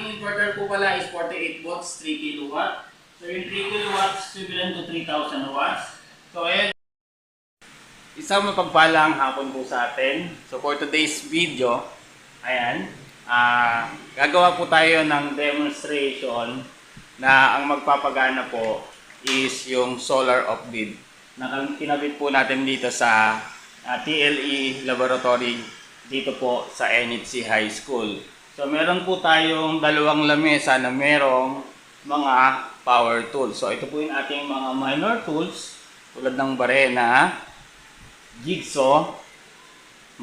ating inverter po pala is 48 volts, 3 kilowatt. So yung 3 kilowatts equivalent to 3,000 watts. So ayan. Isang mapagpalang hapon po sa atin. So for today's video, ayan, gagawa po tayo ng demonstration na ang magpapagana po is yung solar off-grid na kinabit po natin dito sa TLE laboratory dito po sa NHC High School. So meron po tayong dalawang lamesa na merong mga power tools. So ito po yung ating mga minor tools tulad ng barena, jigsaw,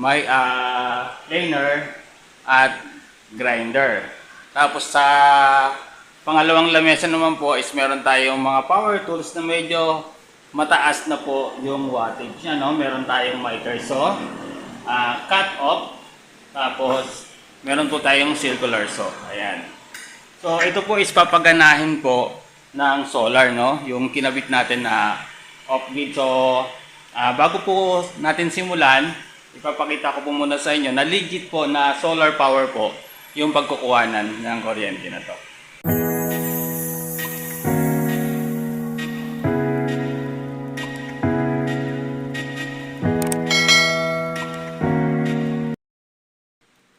may planer at grinder. Tapos sa pangalawang lamesa naman po is meron tayong mga power tools na medyo mataas na po yung wattage niya, no? Meron tayong miter saw, cut off, tapos meron po tayong circular saw. Ayan. So ito po is papaganahin po ng solar, no? Yung kinabit natin na off-grid. So bago po natin simulan, ipapakita ko po muna sa inyo na legit po na solar power po yung pagkukuhanan ng kuryente na to.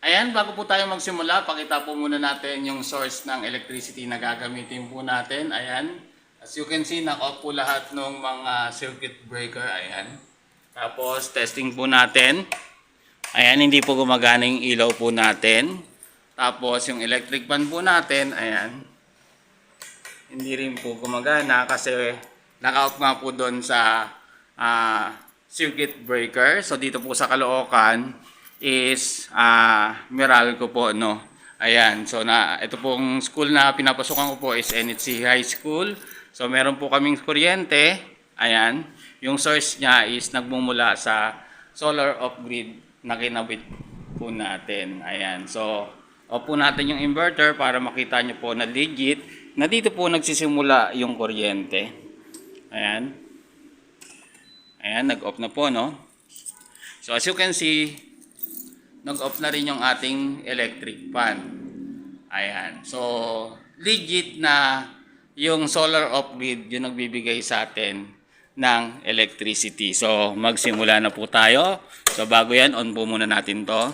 Ayan, bago po tayo magsimula, pakita po muna natin yung source ng electricity na gagamitin po natin. Ayan. As you can see, naka-off po lahat ng mga circuit breaker. Ayan. Tapos, testing po natin. Ayan, hindi po gumagana yung ilaw po natin. Tapos, yung electric fan po natin, ayan, hindi rin po gumagana kasi naka-off nga po doon sa circuit breaker. So, dito po sa Caloocan is Meralco po, no? Ayan, so ito pong school na pinapasokan ko po is NHC High School. So meron po kaming kuryente. Ayan, yung source niya is nagmumula sa solar off-grid na kinabit po natin. Ayan, so off po natin yung inverter para makita nyo po na legit na dito po nagsisimula yung kuryente. Ayan. Ayan, nag-off na po, no? So as you can see, nag-off na rin yung ating electric fan. Ayan. So, legit na yung solar off-grid yung nagbibigay sa atin ng electricity. So, magsimula na po tayo. So, bago yan, on po muna natin to.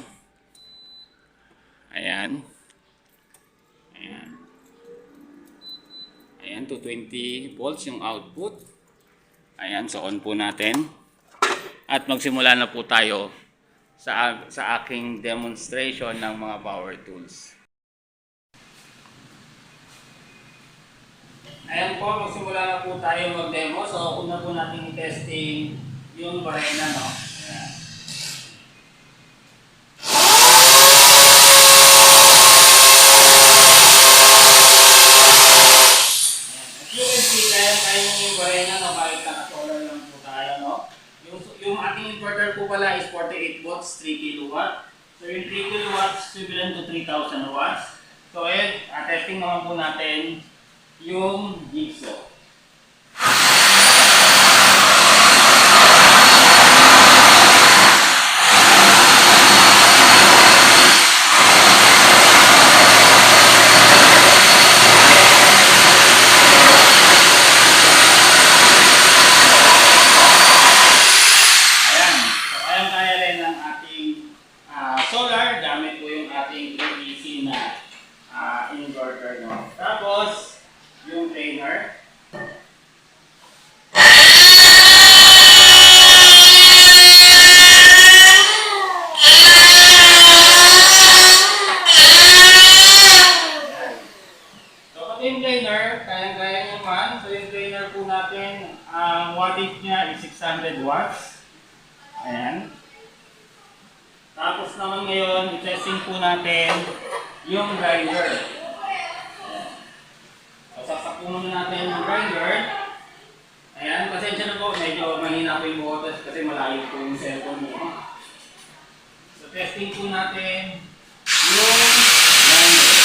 Ayan. Ayan. Ayan, 220 volts yung output. Ayan, so on po natin. At magsimula na po tayo sa aking demonstration ng mga power tools. Ayan po, magsimula na po tayo mag-demo. So, una po natin i-testing yung barena, no? Ayan. As you can see, kaya yung barena, no? Kahit naka-solar lang po tayo, no? Yung ating inverter po pala is 48 volts, 3 kilowatt. So yung 3 kilowatts equivalent to 3,000 watts. So ayan, testing naman po natin yung jigsaw. Solar, gamit po yung ating AC na inverter, no? Tapos, yung trainer. So, pati yung trainer, kayang-kaya naman. So, yung trainer po natin, ang wattage niya is 600 watts. Ayan. Tapos naman ngayon, i-testing po natin yung grinder. So, saksak po muna natin yung grinder. Ayan, pasensya na po, medyo mahina po yung boses kasi malayo po yung cellphone mo. So, testing po natin yung grinder.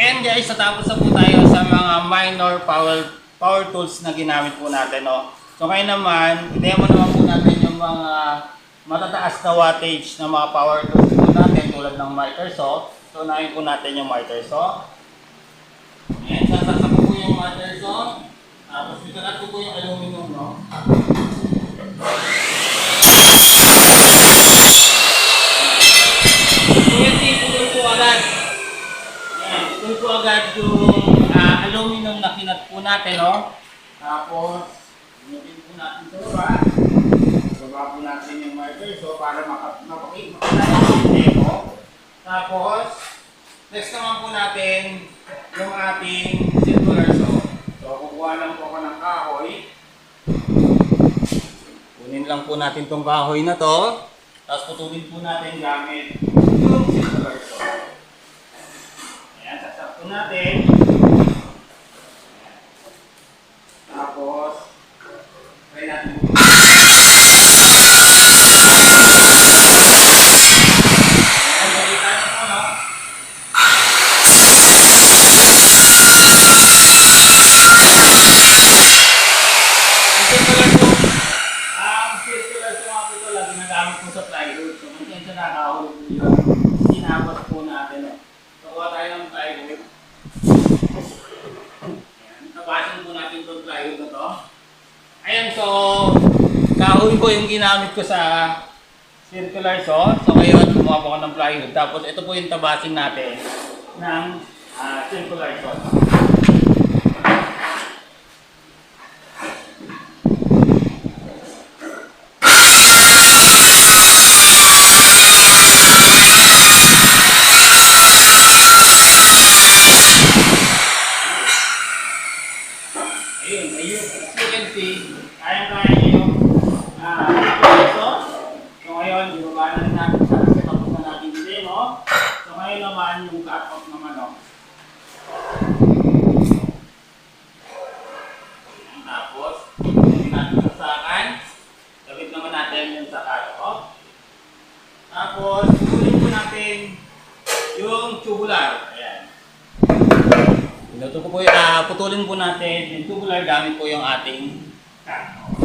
And guys, natapos na po tayo sa mga mga minor power tools na ginamit po natin, no? So ngayon naman, i-demo naman po natin yung mga matataas na wattage na mga power tools po natin tulad ng miter saw. So unahin po natin yung miter saw. Ayan, sasaksak ko po yung miter saw. Tapos ikakat ko po yung aluminum, no? Putol po agad. Ayan, putol po agad yung aluminum na kinat po natin, no? Tapos, pinutin po natin ito, ha? Baba po natin yung miter saw para makakita yung demo. Tapos, next naman po natin yung ating circular saw. So, kukuha lang po ako ng kahoy. Kunin lang po natin tong kahoy na to. Tapos putulin po natin gamit yung circular saw. Ayan, sasak po natin. Tapos, try natin po. Ayan, so kahoy po yung ginamit ko sa circular saw. So ngayon, gumawa po ako ng plywood. Tapos ito po yung tabasin natin ng circular saw. Ayun. As you can see, kaya yung so ngayon, ibaba na rin natin sa kasi tapos na natin yung demo. So ngayon naman yung cut-off naman, no? Tapos, hindi natin sasakan. Sabit naman natin yung sa cut-off. Tapos, putulin po natin yung tubular. Ayan. Putulin po natin yung tubular gamit po yung ating cut-off.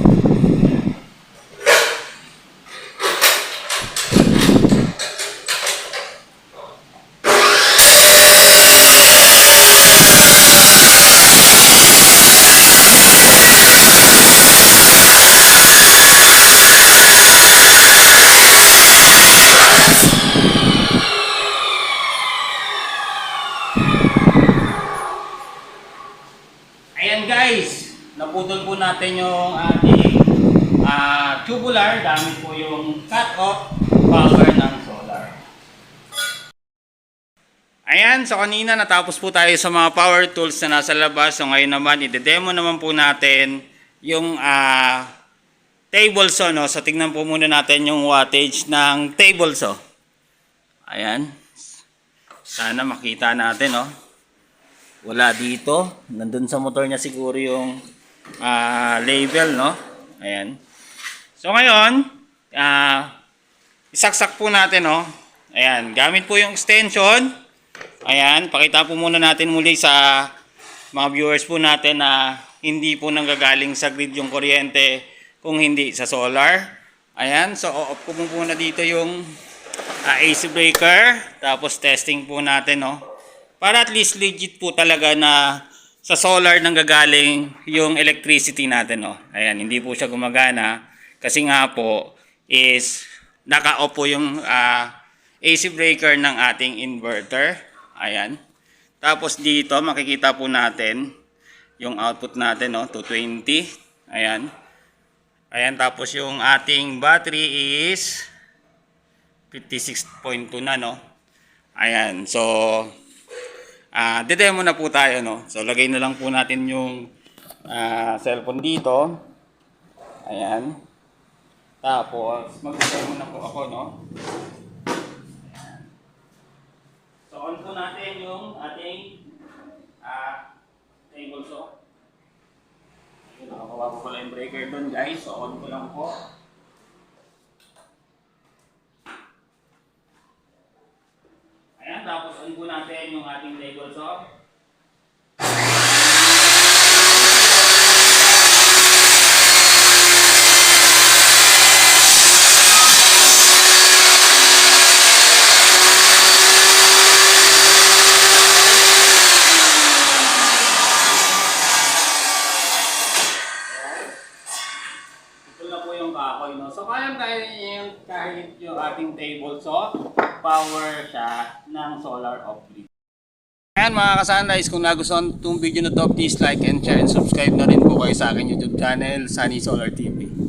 Ayan guys, naputol po natin yung ating tubular gamit po yung cut-off power ng solar. Ayan, so kanina natapos po tayo sa mga power tools na nasa labas. So ngayon naman, i-demo naman po natin yung table saw, no? So tingnan po muna natin yung wattage ng table saw. Ayan. Sana makita natin, no? Wala dito. Nandun sa motor niya siguro yung label, no? Ayan. So ngayon, isaksak po natin, no? Ayan. Gamit po yung extension. Ayan. Pakita po muna natin muli sa mga viewers po natin na hindi po nanggagaling sa grid yung kuryente kung hindi sa solar. Ayan. So, off ko muna dito yung AC breaker. Tapos, testing po natin, no? Para at least legit po talaga na sa solar nanggagaling yung electricity natin, no? Ayan, hindi po siya gumagana kasi nga po is naka-off po yung AC breaker ng ating inverter. Ayan. Tapos dito makikita po natin yung output natin, no? 220. Ayan. Ayan, tapos yung ating battery is 56.2 na, no? Ayan, so de-demo na po tayo, no? So, lagay na lang po natin yung cellphone dito. Ayan. Tapos, mag-demo na po ako, no? Ayan. So, on po natin yung ating table saw. Nakakuha ko pala yung breaker doon, guys. So, on ko lang po. Ayan, tapos on po natin yung ating table saw. kahit yung ating table. So, power siya ng solar off-grid. Ayan mga kasandays, kung nagustuhan itong video na to, please like and share and subscribe na rin po kayo sa aking YouTube channel, Sunny Solar TV.